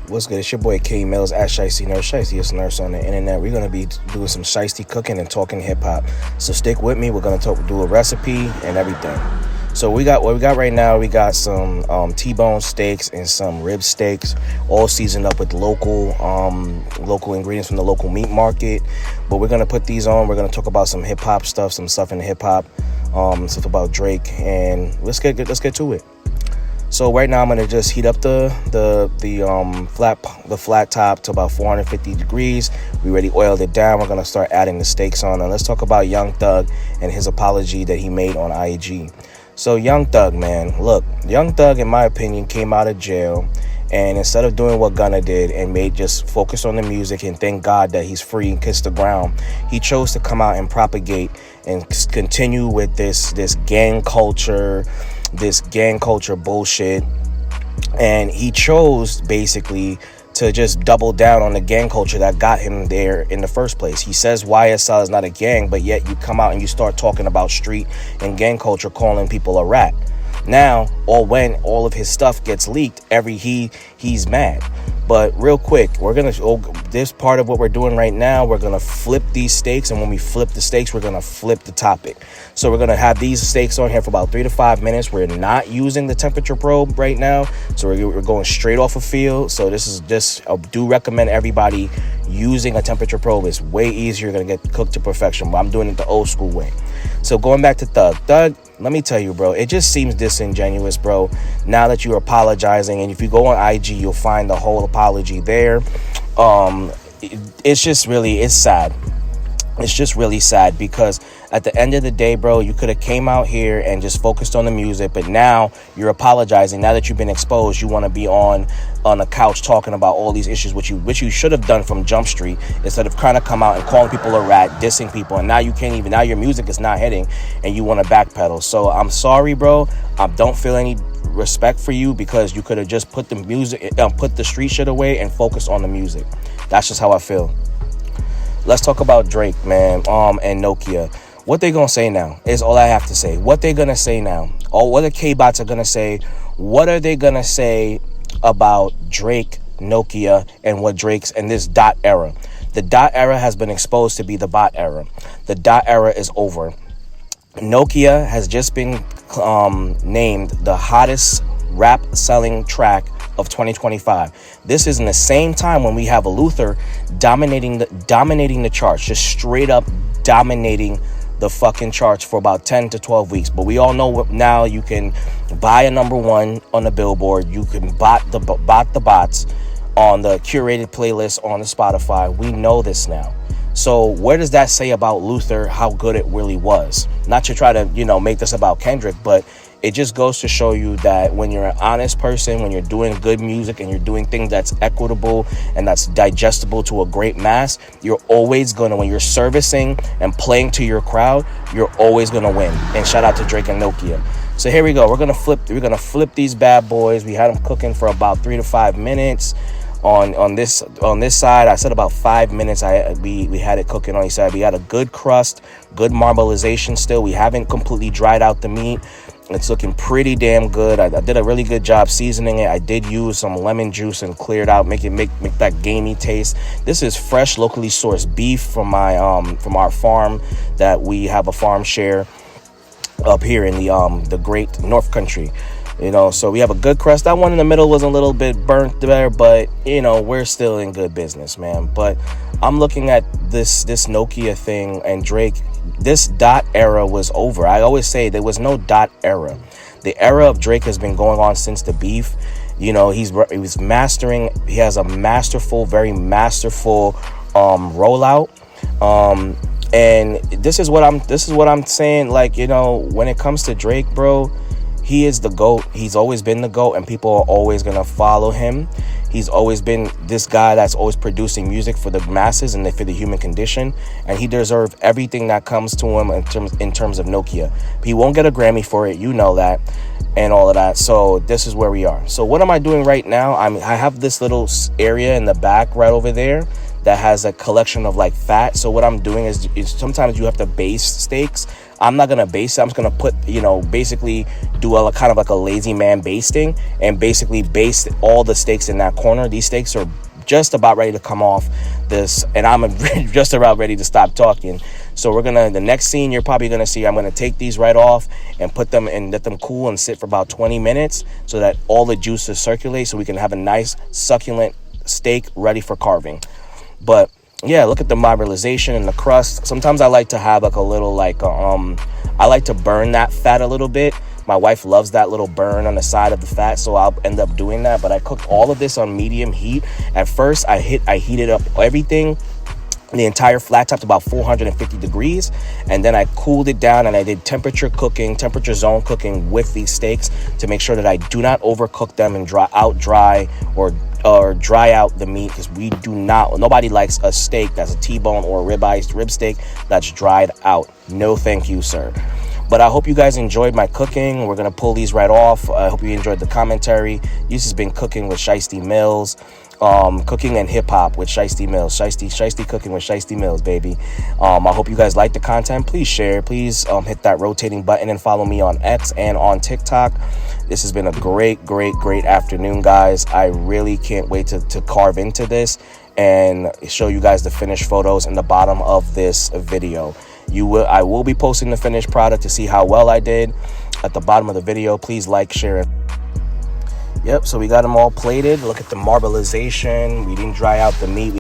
What's good? It's your boy K Mills at Shiesty Nurse, Shiestyest nurse on the internet. We're gonna be doing some shiesty cooking and talking hip hop. So stick with me. We're gonna do a recipe and everything. So what we got right now. We got some T-bone steaks and some rib steaks, all seasoned up with local ingredients from the local meat market. But we're gonna put these on. We're gonna talk about some hip hop stuff, some stuff in hip hop, stuff about Drake, and let's get to it. So right now I'm gonna just heat up the flat top to about 450 degrees. We already oiled it down. We're gonna start adding the steaks on. And let's talk about Young Thug and his apology that he made on IG. So Young Thug, man, look, Young Thug, in my opinion, came out of jail, and instead of doing what Gunna did and just focus on the music and thank God that he's free and kiss the ground, he chose to come out and propagate and continue with this gang culture bullshit. And he chose basically to just double down on the gang culture that got him there in the first place. He says YSL is not a gang, but yet you come out and you start talking about street and gang culture, calling people a rat. Now, or when all of his stuff gets leaked, he's mad. But real quick, this part of what we're doing right now, we're gonna flip these steaks, and when we flip the steaks, we're gonna flip the topic. So we're gonna have these steaks on here for about 3 to 5 minutes. We're not using the temperature probe right now, so we're going straight off a field. So this is just, I do recommend everybody using a temperature probe. It's way easier. You're gonna get cooked to perfection, but I'm doing it the old school way. So going back to Thug, let me tell you, bro, it just seems disingenuous, bro, now that you're apologizing. And if you go on IG, you'll find the whole apology there. It's sad. It's just really sad, because at the end of the day, bro, you could have came out here and just focused on the music, but now you're apologizing. Now that you've been exposed, you want to be on a couch talking about all these issues, which you should have done from Jump Street, instead of trying to come out and calling people a rat, dissing people. And now you can't even, now your music is not hitting and you want to backpedal. So I'm sorry, bro. I don't feel any respect for you, because you could have just put the street shit away and focus on the music. That's just how I feel. Let's talk about Drake, man, and Nokia. What they gonna say now is all I have to say. What they gonna say now? What the K-bots are gonna say? What are they gonna say about Drake, Nokia, and what Drake's and this dot era? The dot era has been exposed to be the bot era. The dot era is over. Nokia has just been named the hottest rap selling track of 2025. This is in the same time when we have a Luther dominating the charts, just straight up dominating the fucking charts for about 10 to 12 weeks. But we all know now you can buy a number one on the Billboard. You can bot the bots on the curated playlist on the Spotify. We know this now. So where does that say about Luther, how good it really was? Not to try to, make this about Kendrick, but it just goes to show you that when you're an honest person, when you're doing good music and you're doing things that's equitable and that's digestible to a great mass, you're always gonna, when you're servicing and playing to your crowd, you're always gonna win. And shout out to Drake and Nokia. So here we go. We're gonna flip these bad boys. We had them cooking for about 3 to 5 minutes. On this side, I said about 5 minutes. We had it cooking on each side. We had a good crust, good marbleization still. We haven't completely dried out the meat. It's looking pretty damn good. I did a really good job seasoning it. I did use some lemon juice and cleared out, make that gamey taste. This is fresh, locally sourced beef from our farm that we have a farm share up here in the great North Country. So we have a good crust. That one in the middle was a little bit burnt there, but we're still in good business, man. But I'm looking at this Nokia thing and Drake. This dot era was over. I always say there was no dot era. The era of Drake has been going on since the beef. He was mastering. He has a very masterful rollout. And this is what I'm saying. Like, when it comes to Drake, bro, he is the GOAT. He's always been the GOAT, and people are always going to follow him. He's always been this guy that's always producing music for the masses and for the human condition, and he deserves everything that comes to him in terms of Nokia. He won't get a Grammy for it, you know that, and all of that. So this is where we are. So what am I doing right now? I have this little area in the back right over there that has a collection of like fat. So what I'm doing is sometimes you have to baste steaks. I'm not gonna baste it. I'm just gonna put, basically do a kind of like a lazy man basting, and basically baste all the steaks in that corner. These steaks are just about ready to come off this, and I'm just about ready to stop talking. So the next scene you're probably gonna see, I'm gonna take these right off and put them and let them cool and sit for about 20 minutes so that all the juices circulate, so we can have a nice succulent steak ready for carving. But yeah, look at the marbleization and the crust. Sometimes I like to have like a little I like to burn that fat a little bit. My wife loves that little burn on the side of the fat, so I'll end up doing that. But I cooked all of this on medium heat. At first, I heated up everything, the entire flat top, to about 450 degrees, and then I cooled it down, and I did temperature zone cooking with these steaks to make sure that I do not overcook them and dry out the meat, because nobody likes a steak that's a T-bone or a rib steak that's dried out. No thank you, sir. But I hope you guys enjoyed my cooking. We're gonna pull these right off. I hope you enjoyed the commentary. This has been Cooking with Shiesty Mills. Cooking and hip hop with Shiesty Mills. Shiesty cooking with Shiesty Mills, baby. I hope you guys like the content. Please share. Please hit that rotating button and follow me on X and on TikTok. This has been a great afternoon, guys. I really can't wait to carve into this and show you guys the finished photos in the bottom of this video. I will be posting the finished product to see how well I did at the bottom of the video. Please like, share it. Yep, so we got them all plated. Look at the marbleization. We didn't dry out the meat.